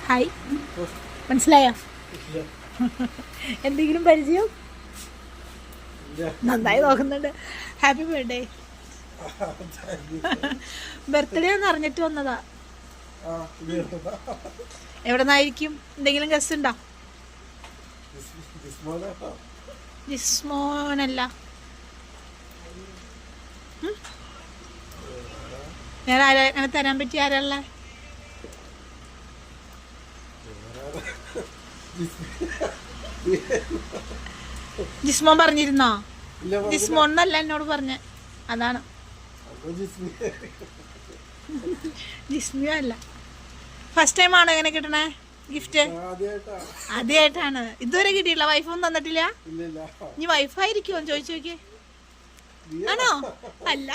Hi, മനസ്സിലായോ? എന്തെങ്കിലും പരിചയം? നന്നായി നോക്കുന്നുണ്ട്. Happy birthday. ബർത്ത്ഡേ എന്ന് അറിഞ്ഞിട്ട് വന്നതാ. എവിടെ നിന്നായിരിക്കും? എന്തെങ്കിലും ഗസ്റ്റ് ഉണ്ടോ? ജിസ്മോനല്ല, വേറെ ആരാ അങ്ങനെ തരാൻ പറ്റിയ ആരല്ല? ജിസ്മോൻ പറഞ്ഞിരുന്നോ? ജിസ്മോൻ എന്നല്ല എന്നോട് പറഞ്ഞ, അതാണ്. ജിസ്മിയോ അല്ല. ഫസ്റ്റ് ടൈം ആണോ ഇങ്ങനെ കിട്ടണേ ഗിഫ്റ്റ്? ആദ്യമായിട്ടാണ്. ഇതുവരെ കിട്ടിയില്ല? വൈഫൊന്നും തന്നിട്ടില്ല? ഇനി വൈഫായിരിക്കുമോ ചോദിച്ചു നോക്കിയേ. ആണോ? അല്ല.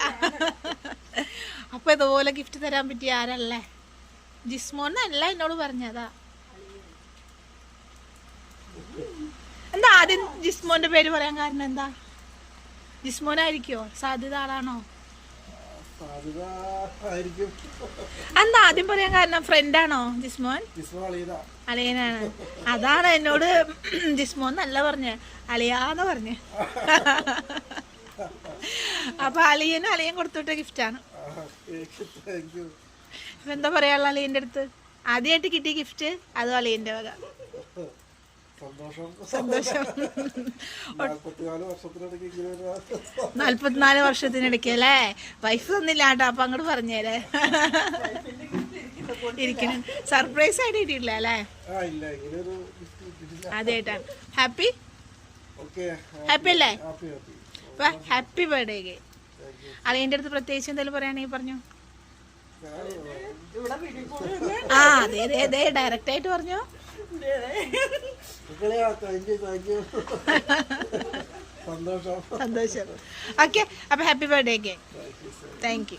അപ്പൊ ഇതുപോലെ ഗിഫ്റ്റ് തരാൻ പറ്റിയ ആരല്ലേ? ജിസ്മോൻ അല്ല എന്നോട് പറഞ്ഞതാ. എന്താ ആദ്യം ജിസ്മോന്റെ പേര് പറയാൻ കാരണം എന്താ? ജിസ്മോനായിരിക്കോ? സാധ്യത ആളാണോ? എന്താ ആദ്യം പറയാൻ കാരണം? ഫ്രണ്ടാണോ ജിസ്മോൻ? അളിയനാണ്. അതാണ് എന്നോട് ജിസ്മോൻ എന്നല്ല പറഞ്ഞേ, അളിയാന്ന് പറഞ്ഞേ. അപ്പൊ അളിയൻ കൊടുത്തുവിട്ട ഗിഫ്റ്റാണ്. ഇപ്പൊ എന്താ പറയാനുള്ള അളിയന്റെ അടുത്ത്? ആദ്യമായിട്ട് കിട്ടിയ ഗിഫ്റ്റ് അതും അളിയന്റെ വക. സന്തോഷം. 44 വർഷത്തിനിടയ്ക്ക് അല്ലേ? വൈഫ് തന്നില്ല കേട്ടോ. അപ്പൊ അങ്ങോട്ട് പറഞ്ഞേരെ. ഇരിക്കണം. സർപ്രൈസ് ആയിട്ട് കിട്ടിയിട്ടില്ല അല്ലേ? ആദ്യമായിട്ടാണ്. ഹാപ്പി ഹാപ്പി അല്ലേ? അപ്പൊ ഹാപ്പി ബർത്ത്ഡേ. അളിയന്റെ അടുത്ത് പ്രത്യേകിച്ച് എന്തെങ്കിലും പറയുകയാണെങ്കിൽ പറഞ്ഞു. ആ അതെ ഡയറക്റ്റ് ആയിട്ട് പറഞ്ഞു. സന്തോഷം. ഓക്കെ, അപ്പൊ ഹാപ്പി ബർത്ത്ഡേ. Thank you.